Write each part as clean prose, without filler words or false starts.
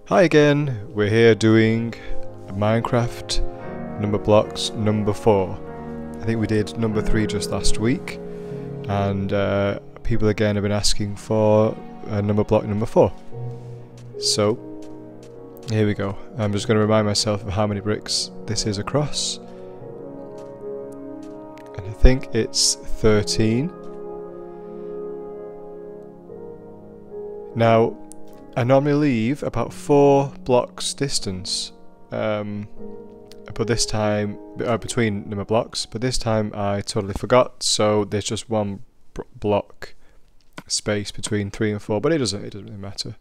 Hi again, we're here doing Minecraft Numberblocks number 4. I think we did number 3 just last week, and people again have been asking for Numberblock number 4. So, here we go. I'm just going to remind myself of how many bricks this is across. And I think it's 13. Now, I normally leave about 4 blocks distance, but this time between number blocks. But this time I totally forgot, so there's just one block space between 3 and 4. But it doesn't really matter.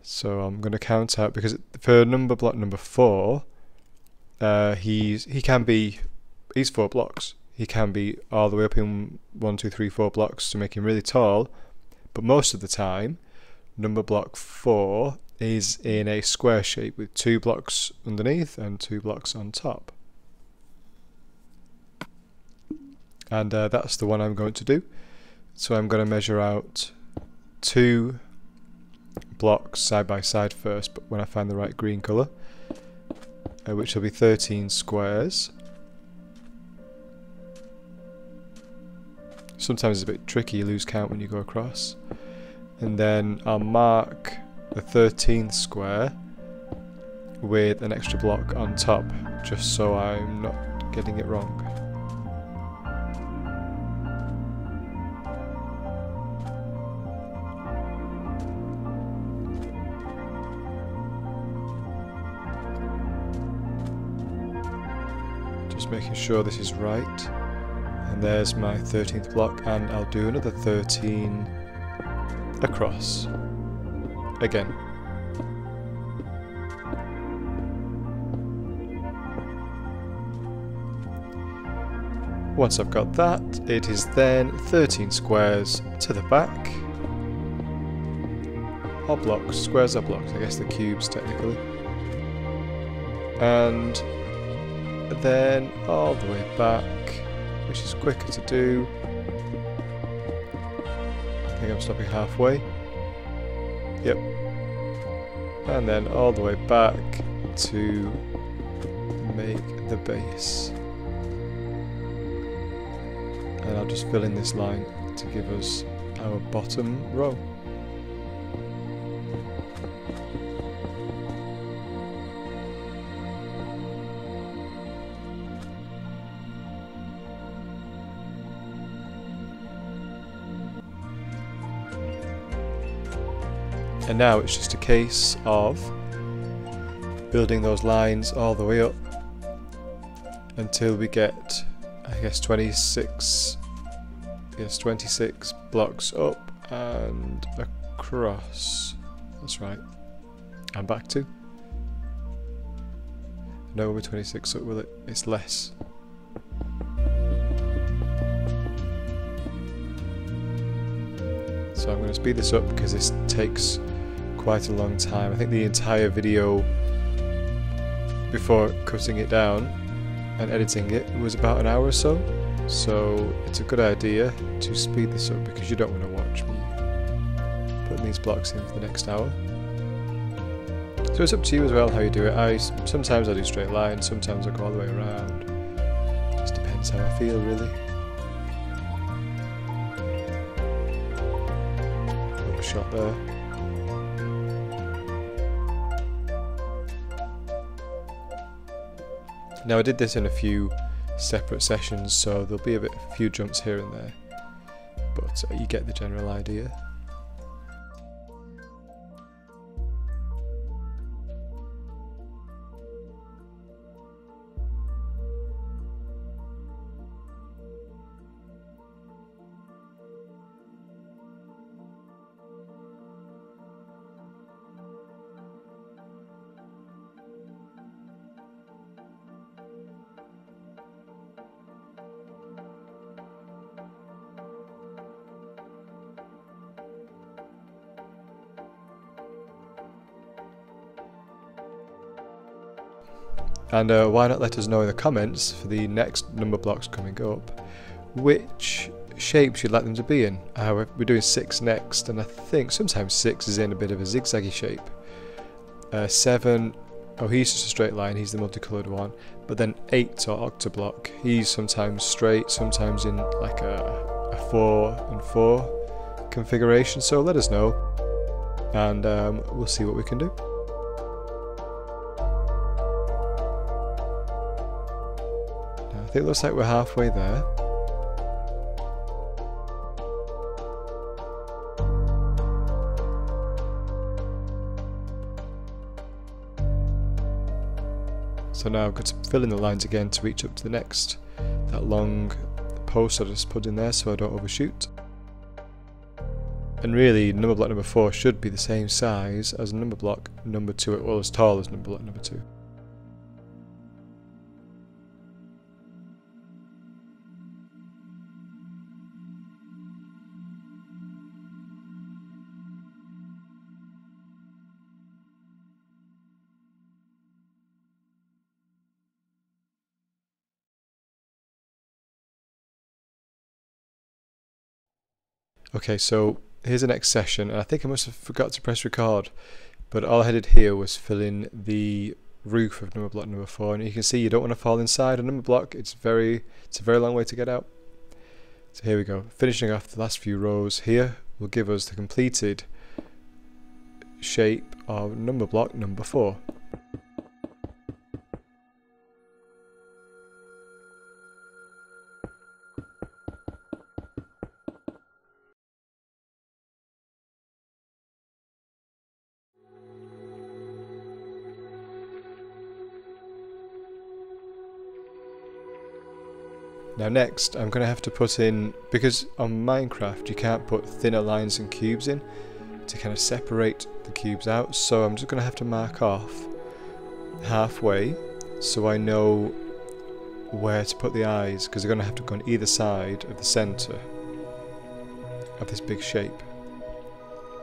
So I'm going to count out, because for Numberblock number 4, he's 4 blocks. He can be all the way up in 1, 2, 3, 4 blocks to make him really tall, but most of the time Numberblock 4 is in a square shape with 2 blocks underneath and 2 blocks on top. And that's the one I'm going to do. So I'm going to measure out 2 blocks side by side first, but when I find the right green colour, which will be 13 squares. Sometimes it's a bit tricky, you lose count when you go across. And then I'll mark the 13th square with an extra block on top, just so I'm not getting it wrong. Just making sure this is right. And there's my 13th block, and I'll do another 13 across again. Once I've got that, it is then 13 squares to the back. Or blocks, squares are blocks, I guess they're cubes technically. And then all the way back, which is quicker to do. I think I'm stopping halfway. Yep. And then all the way back to make the base. And I'll just fill in this line to give us our bottom row. And now it's just a case of building those lines all the way up until we get, I guess, 26 blocks up and across. That's right. And back to. No, we're 26 up with it. It's less. So I'm going to speed this up because this takes quite a long time. I think the entire video before cutting it down and editing it was about an hour or so. So it's a good idea to speed this up because you don't want to watch me putting these blocks in for the next hour. So it's up to you as well how you do it. Sometimes I do straight lines, sometimes I go all the way around. It just depends how I feel really. Shot there. Now I did this in a few separate sessions, so there'll be a few jumps here and there, but you get the general idea. And why not let us know in the comments for the next number blocks coming up which shapes you'd like them to be in. We're doing 6 next, and I think sometimes 6 is in a bit of a zigzaggy shape. 7, oh, he's just a straight line, he's the multicoloured one. But then 8, or octoblock, he's sometimes straight, sometimes in like a 4 and 4 configuration. So let us know, and we'll see what we can do. Now, I think it looks like we're halfway there. So now I've got to fill in the lines again to reach up to the next, that long post I just put in there so I don't overshoot. And really, number block number 4 should be the same size as number block number 2, or as tall as number block number 2. Okay, so here's the next session, and I think I must have forgot to press record, but all I did here was fill in the roof of number block number 4, and you can see you don't want to fall inside a number block. It's a very long way to get out. So here we go, finishing off the last few rows here will give us the completed shape of number block number 4. Now next I'm going to have to put in, because on Minecraft you can't put thinner lines and cubes in to kind of separate the cubes out, so I'm just going to have to mark off halfway so I know where to put the eyes, because they're going to have to go on either side of the centre of this big shape.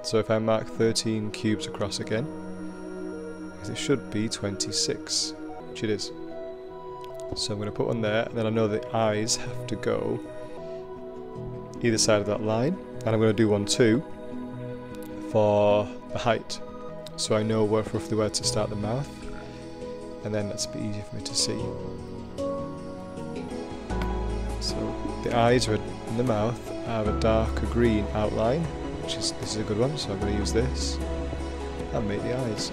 So if I mark 13 cubes across again, because it should be 26, which it is. So I'm going to put one there, and then I know the eyes have to go either side of that line, and I'm going to do one too for the height, so I know roughly where to start the mouth, and then that's a bit easier for me to see. So the eyes are in the mouth have a darker green outline, this is a good one, so I'm going to use this and make the eyes.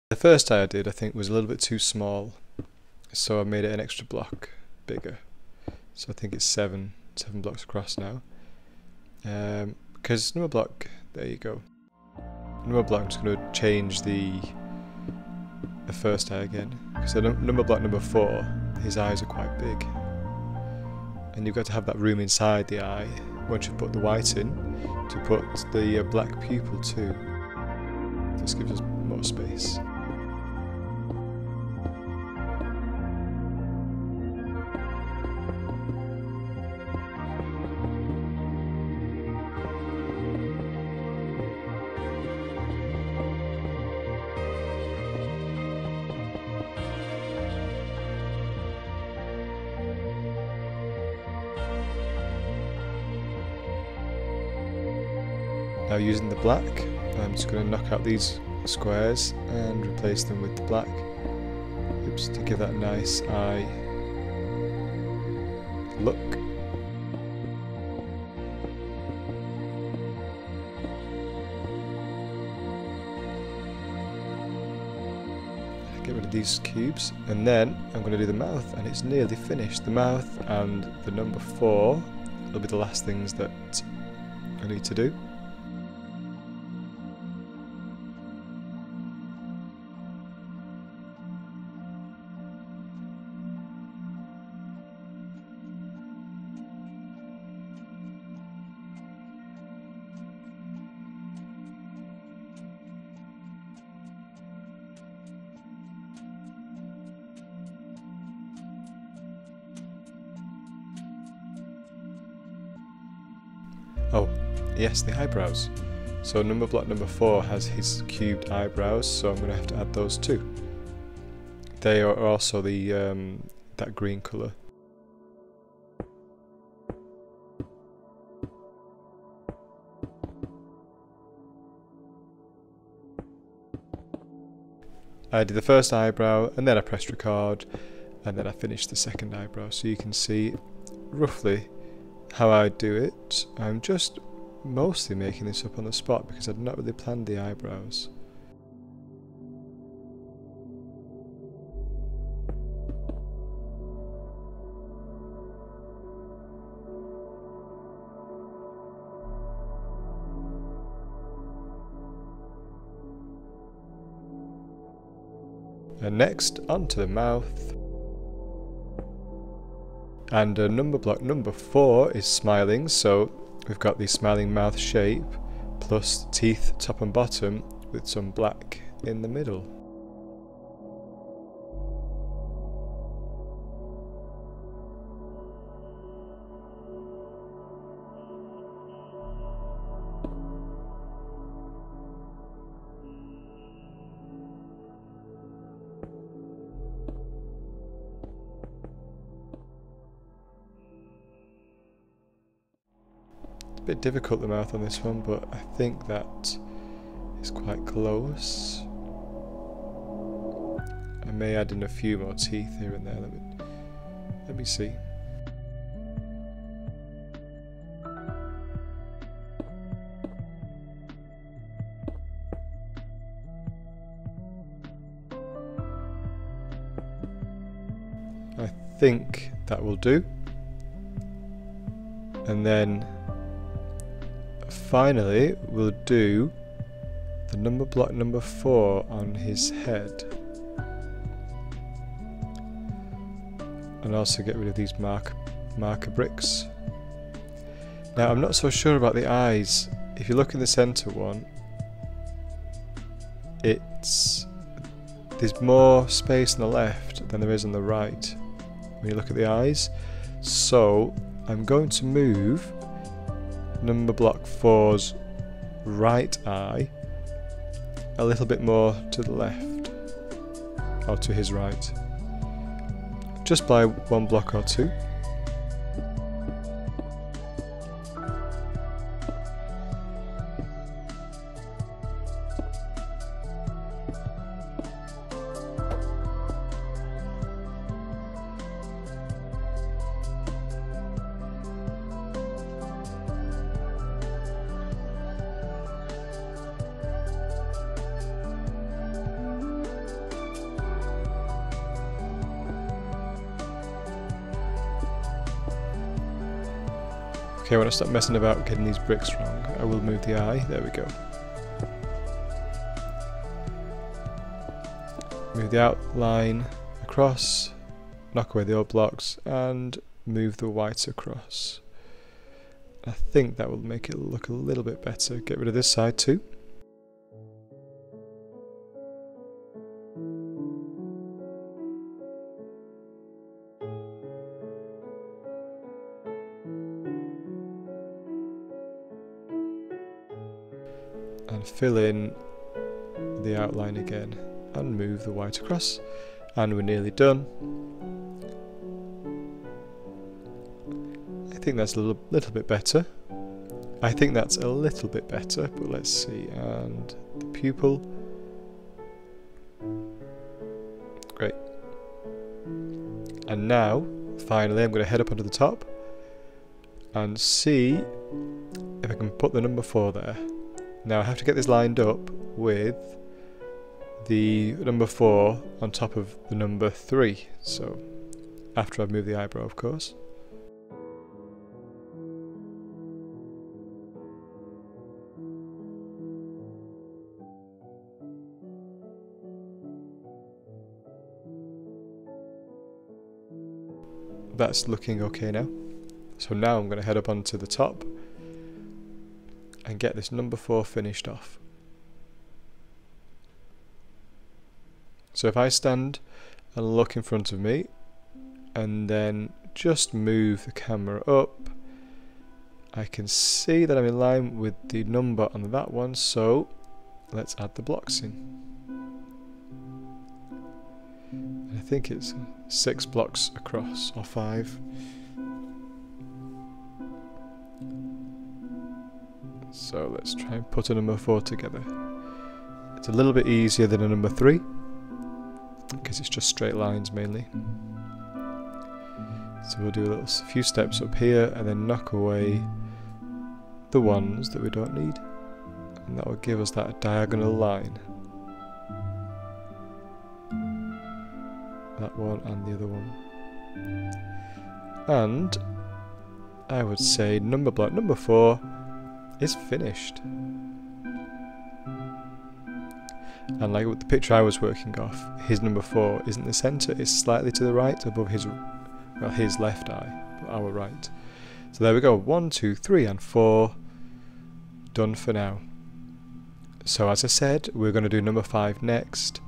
The first eye I did, I think, was a little bit too small, so I made it an extra block bigger. So I think it's seven blocks across now. Because number block, there you go. Number block, I'm just going to change the first eye again. So number block number 4, his eyes are quite big, and you've got to have that room inside the eye once you put the white in to put the black pupil too. This gives us more space. Now using the black, I'm just going to knock out these squares and replace them with the black. Oops, to give that a nice eye look. Get rid of these cubes, and then I'm going to do the mouth, and it's nearly finished. The mouth and the number 4 will be the last things that I need to do. Oh, yes, the eyebrows. So number block number 4 has his cubed eyebrows, so I'm going to have to add those too. They are also the that green colour. I did the first eyebrow, and then I pressed record, and then I finished the second eyebrow, so you can see roughly how I do it. I'm just mostly making this up on the spot because I'd not really planned the eyebrows. And next, onto the mouth. And number block number 4 is smiling, so we've got the smiling mouth shape plus teeth top and bottom with some black in the middle. A bit difficult, the mouth on this one, but I think that is quite close. I may add in a few more teeth here and there. Let me see. I think that will do. And then finally, we'll do the number block number 4 on his head. And also get rid of these marker bricks. Now, I'm not so sure about the eyes. If you look in the center one, there's more space on the left than there is on the right when you look at the eyes. So, I'm going to move number block 4's right eye a little bit more to the left, or to his right, just by 1 block or 2. Okay, when I stop messing about getting these bricks wrong, I will move the eye. There we go. Move the outline across, knock away the old blocks, and move the white across. I think that will make it look a little bit better. Get rid of this side too. And fill in the outline again and move the white across, and we're nearly done. I think that's a little bit better. But let's see. And the pupil, And now, finally, I'm going to head up onto the top and see if I can put the number 4 there. Now I have to get this lined up with the number 4 on top of the number 3. So, after I've moved the eyebrow, of course. That's looking okay now. So now I'm going to head up onto the top and get this number 4 finished off. So if I stand and look in front of me and then just move the camera up, I can see that I'm in line with the number on that one, so let's add the blocks in. I think it's 6 blocks across, or 5. So let's try and put a number 4 together. It's a little bit easier than a number 3, because it's just straight lines mainly. So we'll do a few steps up here and then knock away the ones that we don't need. And that will give us that diagonal line. That one and the other one. And I would say number block number 4 is finished. And like with the picture I was working off, his number 4 isn't the centre, it's slightly to the right above his, well, his left eye, but our right. So there we go, 1, 2, 3 and 4 done for now. So as I said, we're going to do number 5 next.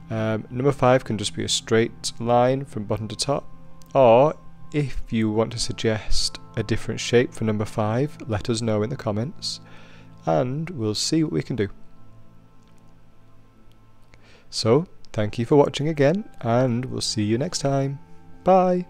Number 5 can just be a straight line from bottom to top, or if you want to suggest a different shape for number 5, let us know in the comments and we'll see what we can do. So, thank you for watching again and we'll see you next time. Bye!